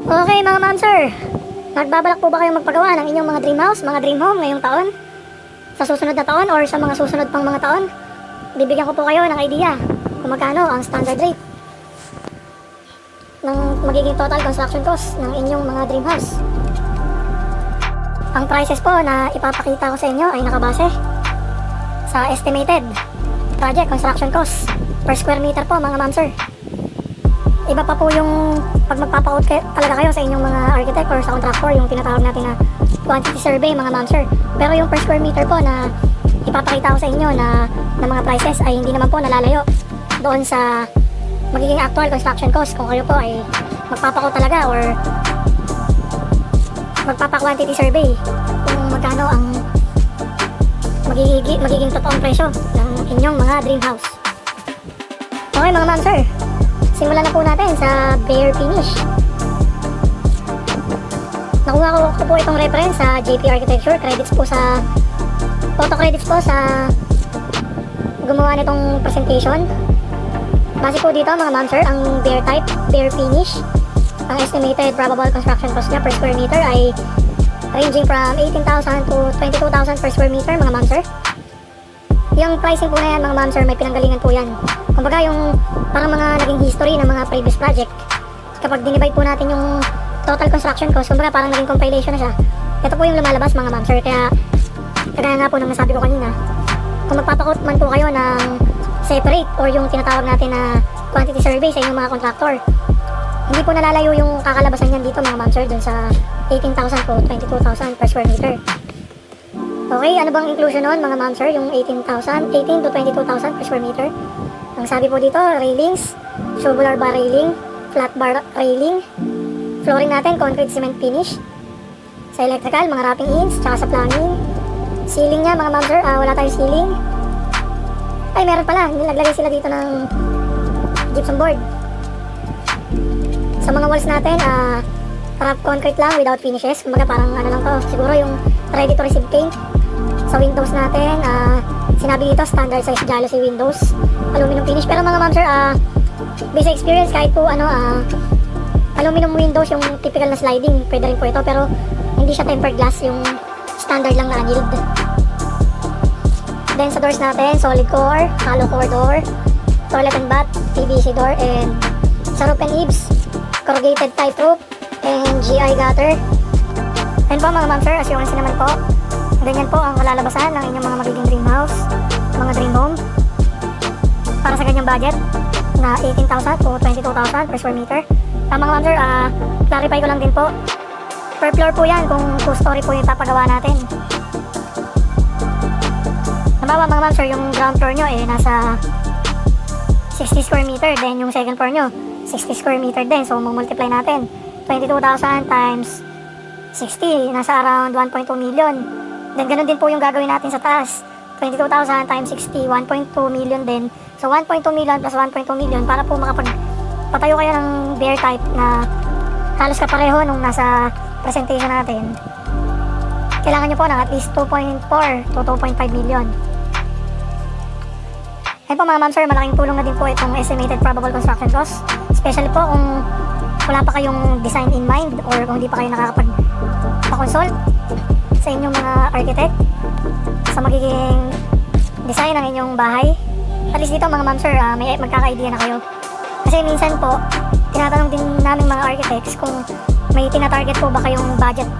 Okay mga ma'am sir, nagbabalak po ba kayong magpagawa ng inyong mga dream house, mga dream home ngayong taon? Sa susunod na taon or sa mga susunod pang mga taon? Bibigyan ko po kayo ng idea kung magkano ang standard rate ng magiging total construction cost ng inyong mga dream house. Ang prices po na ipapakita ko sa inyo ay nakabase sa estimated project construction cost per square meter po mga ma'am sir. Iba pa po yung pag magpapa-out talaga kayo sa inyong mga architect or sa contractor, yung tinatawag natin na quantity survey mga ma'am sir. Pero yung per square meter po na ipapakita ko sa inyo na mga prices ay hindi naman po nalalayo doon sa magiging actual construction cost kung kayo po ay magpapa-out talaga or magpapa-quantity survey kung magkano ang magiging totoong presyo ng inyong mga dream house. Okay mga ma'am sir, simulan na po natin sa bare finish. Nakuha ko po itong reference sa JP Architecture. Photo credits po sa gumawa nitong presentation. Base po dito mga ma'am sir, ang bare type, bare finish, ang estimated probable construction cost niya per square meter ay ranging from 18,000 to 22,000 per square meter mga ma'am sir. Yung pricing po na yan mga ma'am sir, may pinanggalingan po yan. Kumbaga yung parang mga naging history ng mga previous project. Kapag dinivide po natin yung total construction cost, kumbaga parang naging compilation na siya. Ito po yung lumalabas mga ma'am sir. Kaya kagaya nga po ng nasabi ko kanina, kung magpapakot man po kayo ng separate or yung tinatawag natin na quantity survey sa inyong mga contractor, hindi po nalalayo yung kakalabasan niyan dito mga ma'am sir dun sa 18,000 to 22,000 per square meter. Okay, ano bang inclusion nun mga ma'am sir? Yung 18 to 22,000 per square meter. Ang sabi po dito, railings, tubular bar railing, flat bar railing, flooring natin, concrete cement finish. Sa electrical, mga wrapping ins, tsaka sa plumbing. Ceiling niya mga ma'am sir, wala tayong ceiling. Ay, meron pala, naglagay sila dito ng gypsum board. Sa mga walls natin, wrap concrete lang without finishes. Kumbaga parang ano lang to, siguro yung ready to receive paint. Sa windows natin, sinabi dito standard size jalousie windows, aluminum finish. Pero mga ma'am sir, based sa experience, kahit po aluminum windows yung typical na sliding, pwede rin po ito. Pero hindi siya tempered glass, yung standard lang na angled. Then sa doors natin, solid core, hollow core door, toilet and bath, PVC door, and sa roof and eaves, corrugated type roof, and GI gutter. And po mga ma'am sir, as you can see naman po, ganyan po ang kalalabasan ng inyong mga magiging dream house, mga dream home, para sa ganyang budget na 18,000 to 22,000 per square meter. Mga ma'am sir, clarify ko lang din po, per floor po yan kung 2-story po yung papagawa natin. Nabawa mga ma'am sir, yung ground floor nyo nasa 60 square meter, then yung second floor nyo 60 square meter din, so multiply natin 22,000 times 60, nasa around 1.2 million. Then ganun din po yung gagawin natin sa taas, 22,000 times 60, 1.2 million din. So 1.2 million plus 1.2 million para po makapagpatayo kayo ng bare type na halos kapareho nung nasa presentation natin. Kailangan nyo po ng at least 2.4 to 2.5 million. Ayun po mga ma'am sir, malaking tulong na din po itong estimated probable construction cost, especially po kung wala pa kayong design in mind or kung hindi pa kayo nakakapag-consult sa inyong mga architect sa magiging design ng inyong bahay. At least dito mga ma'am sir, may magkaka-idea na kayo. Kasi minsan po, tinatanong din namin mga architects kung may tinatarget po ba kayong budget.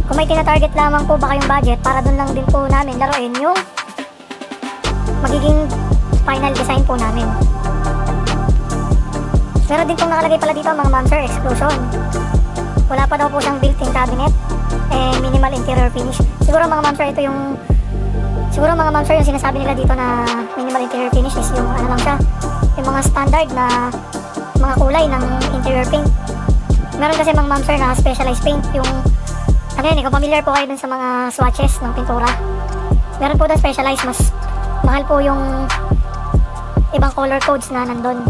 Kung may tinatarget lamang po ba kayong budget, para dun lang din po namin laruin yung magiging final design po namin. Meron din pong nakalagay pala dito mga ma'am sir, exclusion. Wala pa daw po siyang built-in cabinet and minimal interior finish. Siguro mga ma'am sir, yung sinasabi nila dito na minimal interior finish is yung ano lang siya, yung mga standard na mga kulay ng interior paint. Meron kasi mga ma'am sir na specialized paint, yung ano yun, kung familiar po kayo dun sa mga swatches ng pintura, meron po doon specialized, mas mahal po yung ibang color codes na nandun.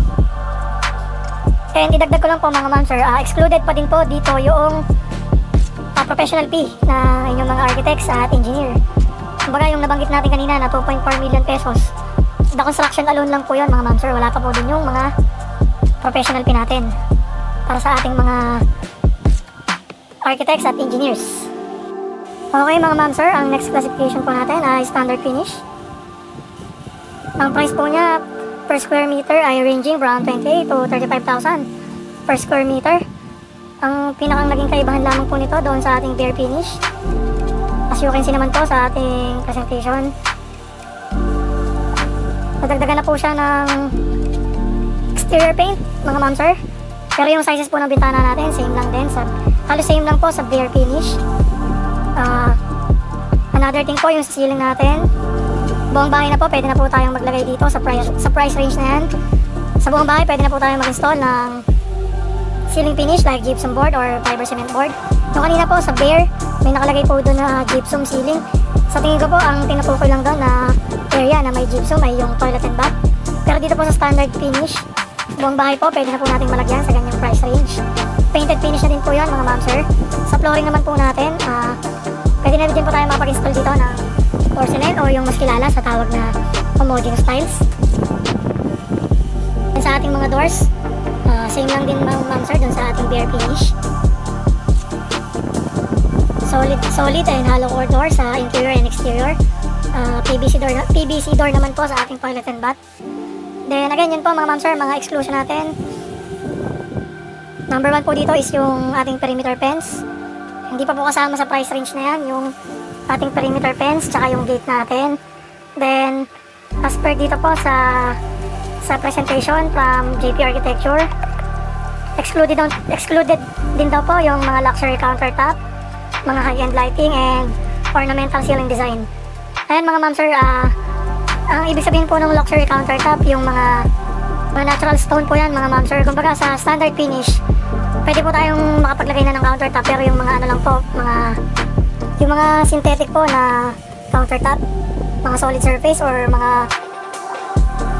And idagdag ko lang po mga ma'am sir, excluded pa din po dito yung professional fee na inyong mga architects at engineer. Kumbaga yung nabanggit natin kanina na 2.4 million pesos, the construction alone lang po yun mga ma'am sir. Wala pa po din yung mga professional fee natin para sa ating mga architects at engineers. Okay mga ma'am sir, ang next classification po natin ay standard finish. Ang price po niya per square meter ay ranging from 28 to 35,000 per square meter. Ang pinakang naging kaibahan lamang po nito doon sa ating bare finish. As you can see naman po sa ating presentation, nadagdagan na po siya ng exterior paint mga ma'am sir. Pero yung sizes po ng bintana natin same lang din, halos same lang po sa bare finish. Another thing po yung sa ceiling natin, buong bahay na po pwede na po tayong maglagay dito sa price range na yan. Sa buong bahay pwede na po tayong mag-install ng ceiling finish like gypsum board or fiber cement board. Yung kanina po sa bare, may nakalagay po doon na gypsum ceiling. Sa tingin ko po ang tinutukoy lang doon na area na may gypsum ay yung toilet and bath. Pero dito po sa standard finish, buong bahay po pwede na po nating malagyan sa ganyang price range. Painted finish na din po yun mga ma'am sir. Sa flooring naman po natin, pwede na din po tayo makapag-install dito ng porcelain o yung mas kilala sa tawag na homogeneous tiles. And sa ating mga doors, same lang din ma'am sir dun sa ating bare finish. Solid and hollow core door sa interior and exterior. PVC door naman po sa ating toilet and bath. Then again, yun po mga ma'am sir, mga exclusion natin. Number 1 po dito is yung ating perimeter fence. Hindi pa po kasama sa price range na yan, yung ating perimeter fence tsaka yung gate natin. Then, as per dito po sa presentation from JP Architecture, excluded din daw po yung mga luxury countertop, mga high-end lighting, and ornamental ceiling design. Ayan mga ma'am sir, ang ibig sabihin po ng luxury countertop, yung mga natural stone po yan mga ma'am sir. Kumbaga sa standard finish, pwede po tayong makapaglagay na ng countertop, pero yung mga ano lang po, yung mga synthetic po na countertop, mga solid surface or mga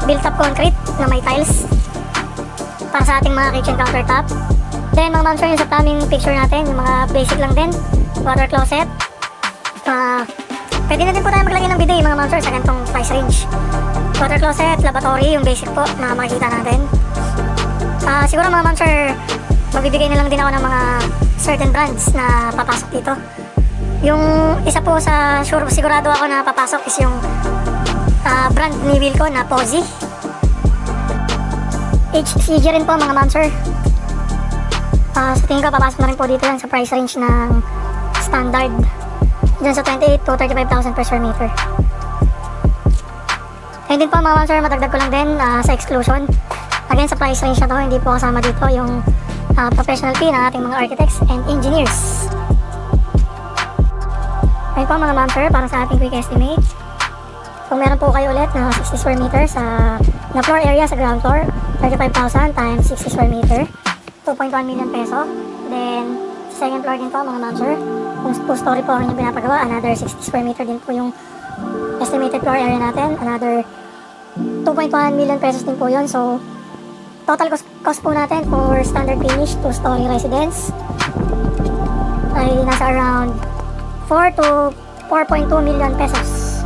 built-up concrete na may tiles para sa ating mga kitchen countertop. Then mga ma'am sir, yung sa taming picture natin, yung mga basic lang din, water closet. Pwede na din po tayo maglagay ng bidet mga ma'am sir sa ganitong price range. Water closet, lavatory, yung basic po na makikita natin. Siguro mga ma'am sir, magbibigay na lang din ako ng mga certain brands na papasok dito. Yung isa po sa sigurado ako na papasok is yung brand ni Wilco na Pozi. HCG rin po mga ma'am sir. Sa tingin ko papasok na rin po dito yan sa price range ng standard, dyan sa 28 to 35,000 per square meter. Ayun din po mga ma'am sir, madagdag ko lang din sa exclusion. Again, sa price range na to, hindi po kasama dito yung professional fee ng ating mga architects and engineers. Ayun po mga ma'am sir, para sa ating quick estimate, kung meron po kayo ulit na 60 square meter na floor area sa ground floor, 35,000 times 60 square meter, 2.1 million peso. Then, sa second floor din po mga ma'am sir, kung 2-story po ang inyong pinapagawa, another 60 square meter din po yung estimated floor area natin, another 2.1 million pesos din po yun. So, total cost po natin for standard finish 2-story residence ay nasa around 4 to 4.2 million pesos.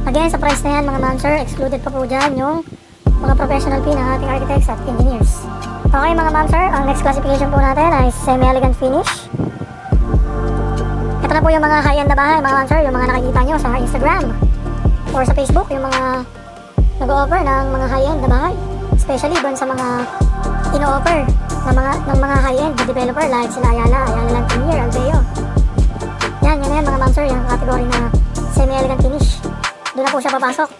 Again, sa price na yan mga ma'am sir, excluded pa po dyan yung mga professional fee ng ating architects at engineers. Okay mga ma'am sir, ang next classification po natin ay semi-elegant finish. Ito na po yung mga high-end na bahay mga ma'am sir, yung mga nakikita nyo sa Instagram or sa Facebook, yung mga nag-o-offer ng mga high-end na bahay, especially doon sa mga ino-offer ng mga high-end developer like sila Ayala Lantier, Albeo. Yan mga ma'am sir, yung category na semi-elegant finish, doon na po siya papasok.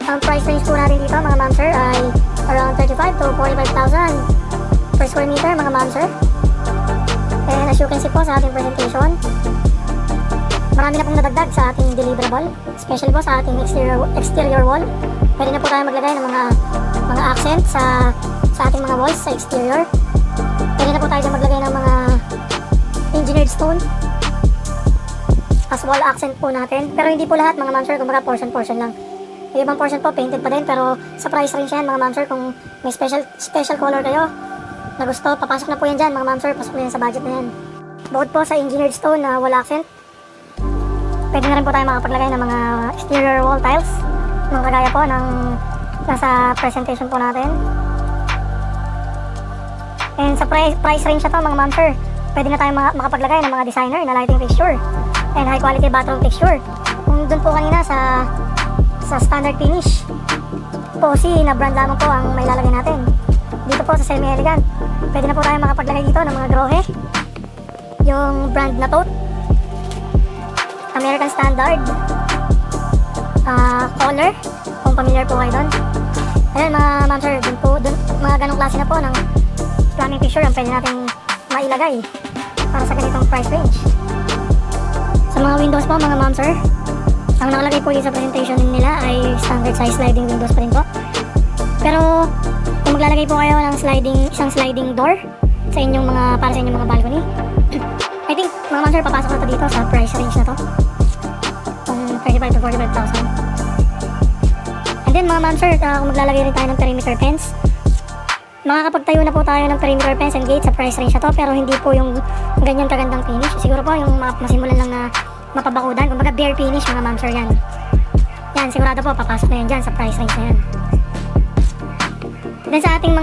Ang price range po natin dito mga ma'am sir ay around 35 to 45,000 per square meter mga ma'am sir. And as you can see po sa ating presentation, marami na pong nadagdag sa ating deliverable, especially po sa ating exterior wall. Pwede na po tayo maglagay ng mga accent sa ating mga walls sa exterior. Pwede na po tayo maglagay ng mga engineered stone as wall accent po natin. Pero hindi po lahat mga ma'am sir, kumbaga portion lang. Yung ibang portion po painted pa din, pero sa price range yan mga ma'am sir, kung may special color kayo na gusto, papasok na po yan dyan mga ma'am sir, pasok na yan sa budget na yan. Bukod po sa engineered stone na wall accent, pwede na rin po tayo makapaglagay ng mga exterior wall tiles, ng kagaya po ng nasa presentation po natin. And sa price range na to mga ma'am sir, pwede na tayong makapaglagay ng mga designer na lighting fixture and high quality bathroom fixture. Kung dun po kanina sa standard finish, Posi na brand lamang po ang may lalagay natin. Dito po sa semi-elegant, pwede na po tayong makapaglagay dito ng mga grohe. Yung brand na tote, American Standard, color, kung familiar po kayo doon. Ayan mga ma'am sir, dun, mga ganong klase na po ng plumbing fixture ang pwede natin mailagay para sa ganitong price range. Sa mga windows po mga ma'am sir, ang nakalagay po dito sa presentation nila ay standard size sliding windows pa rin po. Pero kung maglalagay po kayo ng isang sliding door sa inyong para sa inyong mga balcony, I think mga ma'am sir, papasok na to dito sa price range na to, kung 35 to 45,000. And then mga ma'am sir, kung maglalagay rin tayo ng perimeter fence, makakapagtayo na po tayo ng perimeter fence and gate sa price range na to, pero hindi po yung ganyan kagandang finish. Siguro po yung masimulan lang na mapabakudan, kumbaga bare finish mga ma'am sir yan. Yan, sigurado po papasok na yan dyan sa price range na yan. Then sa ating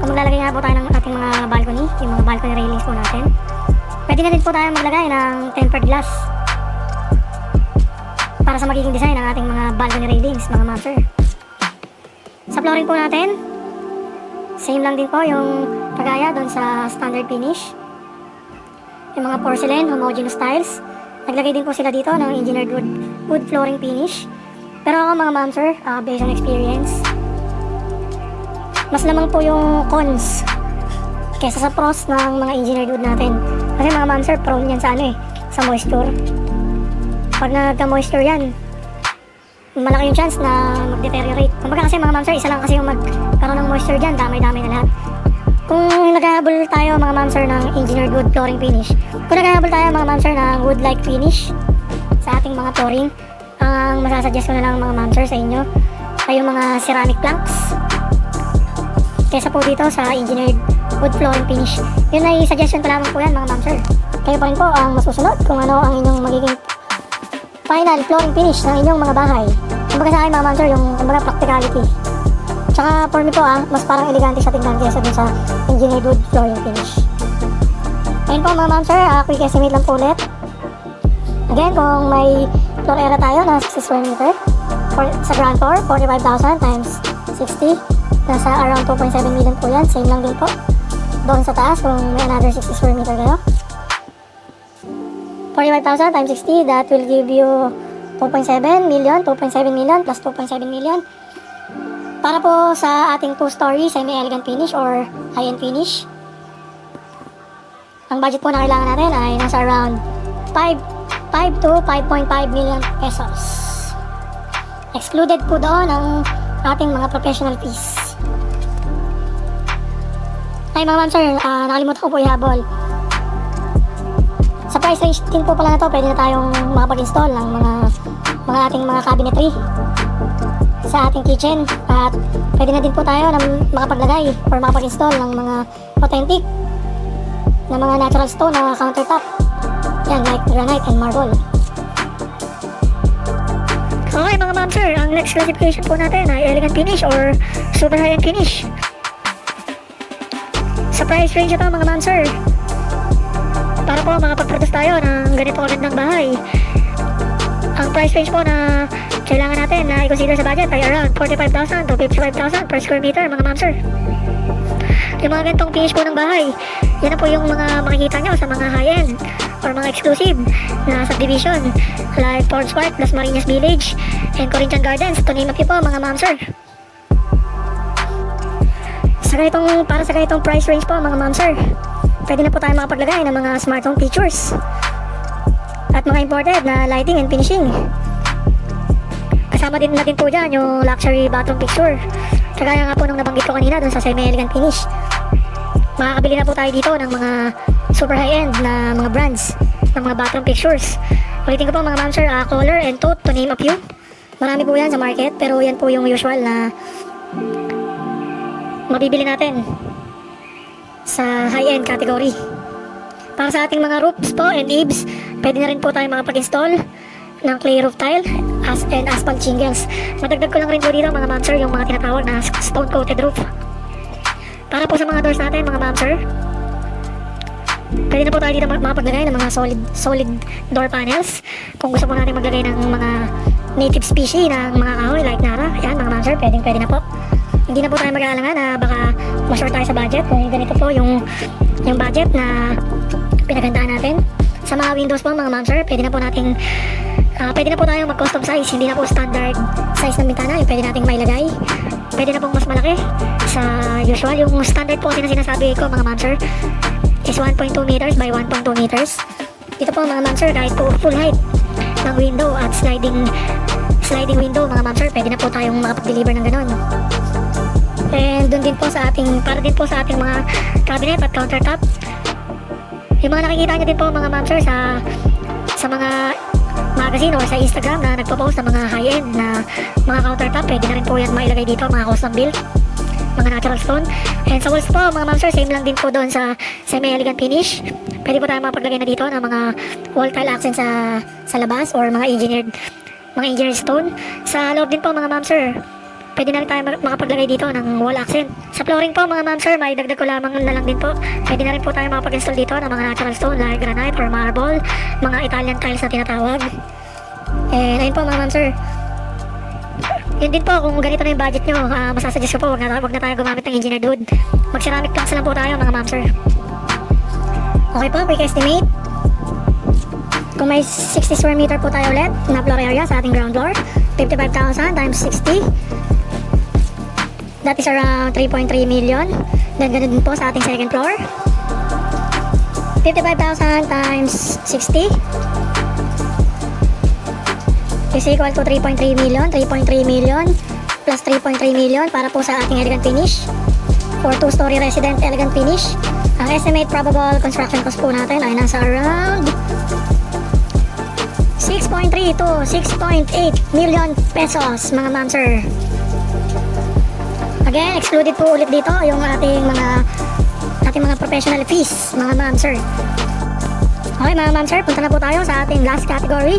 kung maglalagay nga po tayo ng ating mga balcony, yung mga balcony railings po natin, pwede na din po tayo maglagay ng tempered glass para sa magiging design ng ating mga balcony railings mga ma'am sir. Sa flooring po natin, same lang din po yung kagaya doon sa standard finish. Yung mga porcelain, homogeneous tiles, naglagay din po sila dito ng engineered wood flooring finish. Pero ako mga ma'am sir, based on experience, mas lamang po yung cons kesa sa pros ng mga engineered wood natin. Kasi mga ma'am sir, prone yan sa moisture. Pag nagka-moisture yan, malaki yung chance na mag-deteriorate. Kumbaga kasi mga ma'am sir, isa lang kasi yung magkaroon ng moisture dyan, damay-damay na lahat. Kung naghahabol tayo mga ma'am sir ng engineered wood flooring finish, kung naghahabol tayo mga ma'am sir ng wood-like finish sa ating mga flooring, ang masasuggest ko na lang mga ma'am sir sa inyo ay yung mga ceramic planks kesa po dito sa engineered wood flooring finish. Yun ay suggestion ko lamang po yan mga ma'am sir. Kayo pa rin po ang masusunod kung ano ang inyong magiging final flooring finish ng inyong mga bahay. Kumbaga sa akin mga ma'am sir, yung kumbaga practicality. Tsaka for me po mas parang elegante siya tingnan kesa dun sa engineered wood flooring finish. Ayun po mga ma'am sir, quick estimate lang po ulit. Again, kung may floor area tayo na 60 square meter, sa ground floor, 45,000 times 60, nasa around 2.7 million po yan. Same lang din po doon sa taas kung may another 60 square meter kayo. 45,000 times 60, that will give you 2.7 million plus 2.7 million. Para po sa ating 2-story semi-elegant finish or high-end finish, ang budget po na kailangan natin ay nasa around 5 to 5.5 million pesos. Excluded po doon ang ating mga professional fees. Ay mga ma'am sir, nakalimutan ko po ihabol. Sa price range din po pala na to, pwede na tayong makapag-install ng mga ating mga cabinetry sa ating kitchen, at pwede na din po tayo na makapaglagay or makapag-install ng mga authentic na mga natural stone na countertop. Yan, like granite and marble. Okay mga ma'am sir, ang next classification po natin ay elegant finish or super high-end finish. Sa price range ito mga ma'am sir, para po makapag-produce tayo ng ganito kagandang bahay, ang price range po na kailangan natin na i-consider sa budget ay around 45,000 to 55,000 per square meter mga ma'am sir. Yung mga ganitong finish po ng bahay, yan na po yung mga makikita nyo sa mga high-end or mga exclusive na subdivision like Fords Park, Las Marinas Village, and Corinthian Gardens, to name a few po mga ma'am sir. Para sa ganitong price range po mga ma'am sir, pwede na po tayo makapaglagay ng mga smart home features at mga imported na lighting and finishing. Kasama din natin po dyan yung luxury bathroom fixture, kagaya nga po nung nabanggit ko kanina dun sa semi-elegant finish. Makakabili na po tayo dito ng mga super high-end na mga brands ng mga bathroom fixtures. Ulitin ko po mga ma'am sir, color and tote, to name a few. Marami po yan sa market, pero yan po yung usual na mabibili natin sa high-end category. Para sa ating mga roofs po and eaves, pwede na rin po tayo makapag-install ng clay roof tile and asphalt shingles. Madagdag ko lang rin po dito mga ma'am sir yung mga tinatawag na stone coated roof. Para po sa mga doors natin, mga ma'am sir, pwede na po tayo dito makapaglagay ng mga solid door panels. Kung gusto po natin maglagay ng mga native species ng mga kahoy like Nara, yan mga ma'am sir, pwede na po. Hindi na po tayo mag-aalangan na baka ma-short tayo sa budget kung ganito po yung budget na pinaghandaan natin. Sa mga windows po mga ma'am sir, pwede na po tayo mag-custom size, hindi na po standard size ng bintana yung pwede nating mailagay. Pwede na pong mas malaki sa usual. Yung standard po na sinasabi ko mga ma'am sir is 1.2 meters by 1.2 meters. Dito po mga ma'am sir, kahit po full height ng window at sliding window mga ma'am sir, pwede na po tayong makapag-deliver ng ganon. And dun din po para din po sa ating mga cabinet at countertop. Yung mga nakikita nyo din po mga ma'am sir sa mga magazine or sa Instagram na nagpo-post ng mga high-end na mga countertop, pwede na rin po yan mailagay dito, mga custom build, mga natural stone. And sa walls po mga ma'am sir, same lang din po doon sa semi-elegant finish. Pwede po tayo mapaglagay na dito ng mga wall tile accent sa labas or mga engineered stone. Sa loob din po mga ma'am sir, pwede na rin tayo makapaglagay dito ng wall accent. Sa flooring po mga ma'am sir, may dagdag ko lamang na lang din po. Pwede na rin po tayo makapag-install dito ng mga natural stone like granite or marble, mga Italian tiles na tinatawag. And ayun po mga ma'am sir. Yun din po, kung ganito na yung budget nyo, masasuggest ko po, wag na tayo gumamit ng engineered wood. Mag-ceramic planks lang po tayo mga ma'am sir. Okay po, quick estimate. Kung may 60 square meter po tayo ulit na floor area sa ating ground floor, 55,000 times 60. That is around 3.3 million. Then ganun din po sa ating second floor. 55,000 times 60 is equal to 3.3 million. 3.3 million plus 3.3 million para po sa ating elegant finish. For 2-story resident elegant finish. Ang estimate probable construction cost po natin ay nasa around 6.3 to 6.8 million pesos mga ma'am sir. Again, excluded po ulit dito yung ating mga professional fees mga ma'am sir. Okay mga ma'am sir, punta na po tayo sa ating last category.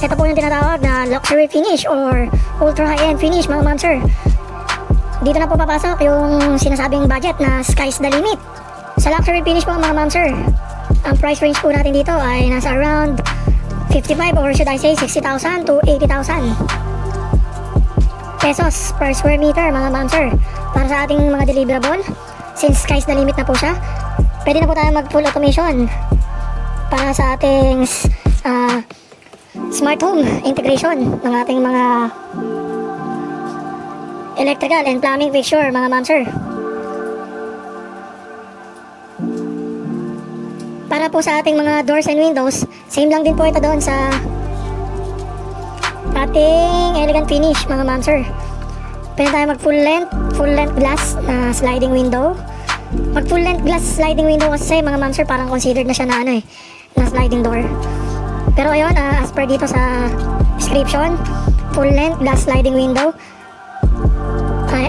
Ito po yung tinatawag na luxury finish or ultra high-end finish mga ma'am sir. Dito na po papasok yung sinasabing budget na sky's the limit. Sa luxury finish po mga ma'am sir, ang price range po natin dito ay nasa around 55 or should I say 60,000 to 80,000 pesos per square meter mga ma'am sir. Para sa ating mga deliverable, since sky's the limit na po siya, pwede na po tayo mag full automation para sa ating smart home integration ng ating mga electrical and plumbing fixture mga ma'am sir. Para po sa ating mga doors and windows, same lang din po ito doon sa ating elegant finish mga ma'am sir. Pwede tayo mag full length glass na sliding window. Mag full length glass sliding window kasi mga ma'am sir, parang considered na siya na na sliding door. Pero ayun, as per dito sa description, full length glass sliding window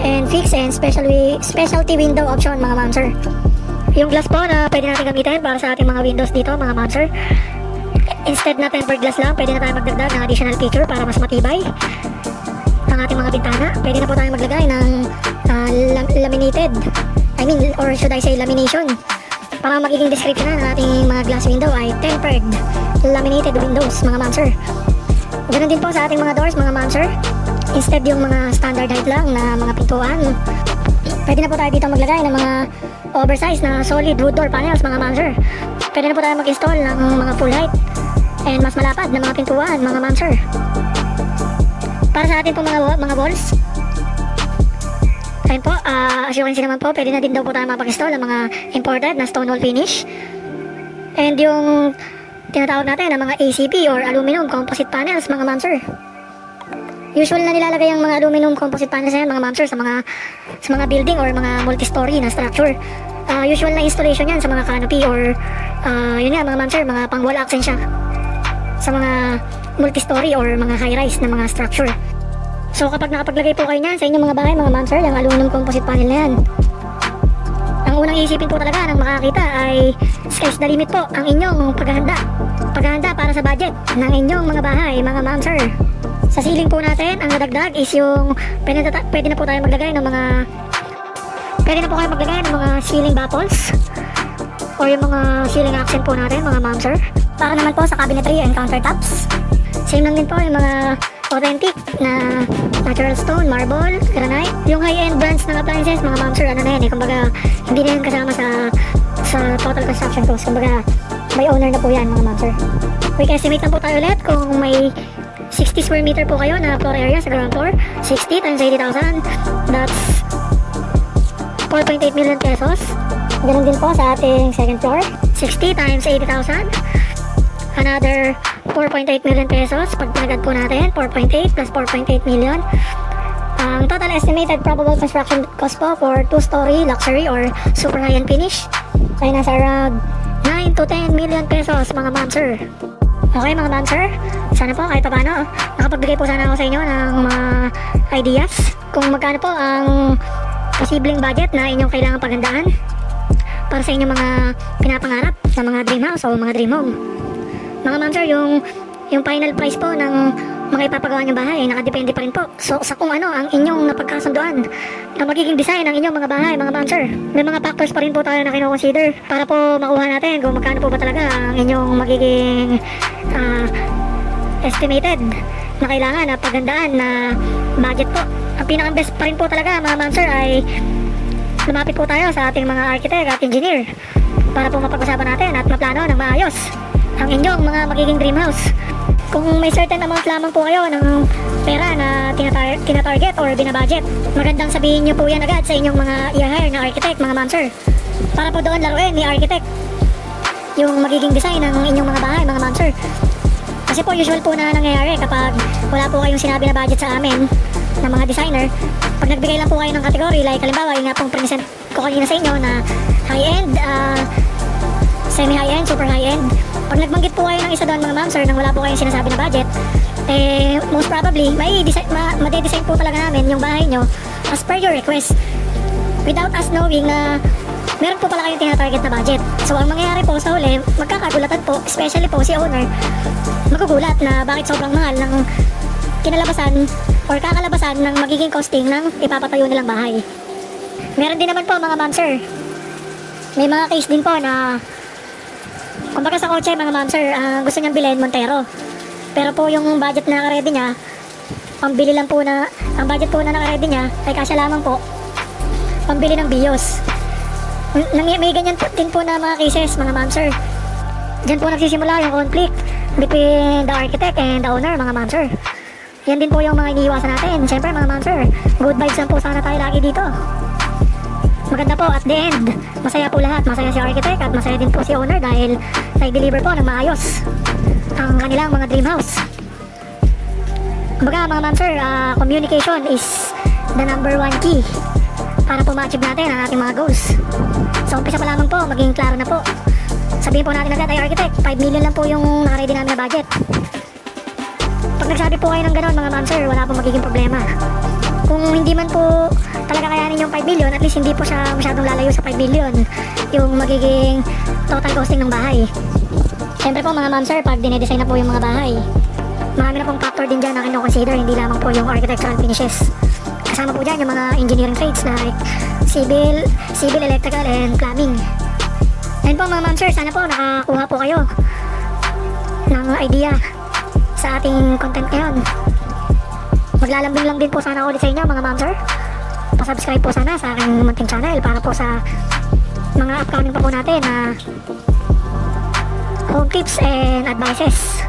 and fixed and specialty window option mga ma'am sir. Yung glass po na pwede natin gamitin para sa ating mga windows dito mga ma'am sir, instead na tempered glass lang, pwede na tayo magdagdag ng additional feature para mas matibay ang ating mga bintana. Pwede na po tayo maglagay ng laminated, or should I say lamination, para magiging description na ng ating mga glass window ay tempered laminated windows mga ma'am sir. Ganun din po sa ating mga doors mga ma'am sir. Instead yung mga standard height lang na mga pintuan, pwede na po tayo dito maglagay ng mga oversized na solid wood door panels mga ma'am sir. Pwede na po tayo mag-install ng mga full height and mas malapad na mga pintuan mga ma'am sir. Para sa ating po mga walls, ayun po, as you can see naman po, pwede na din daw po tayo mapag-install ng mga imported na stone wall finish. And yung tinatawag natin na mga ACP or aluminum composite panels mga ma'am sir. Usual na nilalagay ang mga aluminum composite panels na yan mga ma'am sir sa mga building or mga multi-story na structure. Usual na installation yan sa mga canopy or yun nga mga ma'am sir, mga pang wall accent siya sa mga multi-story or mga high-rise na mga structure. So kapag nakapaglagay po kayo niyan sa inyong mga bahay mga ma'am sir, yung aluminum composite panel na yan, ang unang isipin po talaga ng makakita ay sky's the limit po ang inyong paghahanda para sa budget ng inyong mga bahay mga ma'am sir. Sa ceiling po natin, ang nadagdag is yung pwede na po tayo maglagay ng mga Pwede na po kayo maglagay ng mga ceiling baffles or yung mga ceiling accent po natin, mga ma'am sir. Para naman po sa cabinetry and countertops, same lang din po yung mga authentic na natural stone, marble, granite. Yung high-end brands ng appliances, mga ma'am sir, ano na yan eh, kumbaga hindi na yan kasama sa total construction cost. Kumbaga by owner na po yan, mga ma'am sir. Quick estimate lang po tayo ulit kung may 60 square meter po kayo na floor area sa ground floor. 60 times 80,000, that's 4.8 million pesos. Ganun din po sa ating second floor. 60 times 80,000, another 4.8 million pesos. Pag pinagad po natin, 4.8 plus 4.8 million. Ang total estimated probable construction cost po for 2-story luxury or super high-end finish ay nasa around 9 to 10 million pesos, mga ma'am sir. Okay mga ma'am sir, sana po kahit paano nakapagbigay po sana ako sa inyo ng mga ideas kung magkano po ang posibleng budget na inyong kailangan paghandaan para sa inyong mga pinapangarap sa mga dream house o mga dream home. Mga ma'am sir, yung final price po ng mga ipapagawa niyong bahay ay nakadepende pa rin po sa kung ano ang inyong napagkasunduan na magiging design ng inyong mga bahay, mga ma'am sir. May mga factors pa rin po tayo na kino-consider para po makuha natin kung magkano po ba talaga ang inyong magiging estimated na kailangan na paghandaan na budget po. Ang pinaka-best pa rin po talaga, mga ma'am sir, ay lumapit po tayo sa ating mga architect at engineer para po mapag-usapan natin at maplano ng maayos ang inyong mga magiging dream house. Kung may certain amount lamang po kayo ng pera na tinatarget or binabudget, magandang sabihin nyo po yan agad sa inyong mga i-hire na architect, mga ma'am sir, para po doon laruin ni architect yung magiging design ng inyong mga bahay, mga ma'am sir. Kasi po usual po na nangyayari kapag wala po kayong sinabi na budget sa amin ng mga designer, pag nagbigay lang po kayo ng category, like halimbawa yung nga pong present ko kanina sa inyo na high-end, semi-high-end, super high-end, pag nagbanggit po kayo ng isa doon, mga ma'am sir, nang wala po kayong sinasabi na budget, eh most probably ma-design po talaga namin yung bahay nyo as per your request without us knowing na meron po pala kayong tinatarget na budget. So ang mangyayari po sa huli, magkakagulatan po, especially po si owner, magugulat na bakit sobrang mahal ng kinalabasan or kakalabasan ng magiging costing ng ipapatayo nilang bahay. Meron din naman po, mga ma'am sir, may mga case din po na kumbaga sa kotse, mga ma'am sir, gusto niyang bilhin Montero, pero po yung budget na naka-ready niya, pambili lang po na, ang budget po na naka-ready niya ay kasya lamang po pambili ng BIOS. May ganyan po, din po na mga cases, mga ma'am sir. Diyan po nagsisimula yung conflict between the architect and the owner, mga ma'am sir. Yan din po yung mga iniiwasan natin. Siyempre, mga ma'am sir, good vibes lang po sana tayo lagi dito. Maganda po at the end, masaya po lahat. Masaya si architect at masaya din po si owner dahil nag-deliver po ng maayos ang kanilang mga dream house. Kumbaga, mga ma'am sir, communication is the number 1 key para po ma-achieve natin ang ating mga goals. So umpisa pa lamang po, maging klaro na po. Sabihin po natin agad ay architect, 5 million lang po yung naka-ready namin na budget. Pag nagsabi po kayo ng gano'n, mga ma'am sir, wala pong magiging problema. Kung hindi man po talaga kayanin yung 5 million, at least hindi po siya masyadong lalayo sa 5 million yung magiging total costing ng bahay. Siyempre po, mga ma'am sir, pag dinedesign na po yung mga bahay, marami na pong factor din dyan na kino-consider, hindi lamang po yung architectural finishes. Kasama po dyan yung mga engineering trades like civil, electrical, and plumbing. Ayun po, mga ma'am sir, sana po nakakuha po kayo ng idea sa ating content ngayon. Maglalambing lang din po sana ulit sa inyo, mga ma'am sir. Pa-subscribe po sana sa aking munting channel para po sa mga upcoming pa po natin na home tips and advices.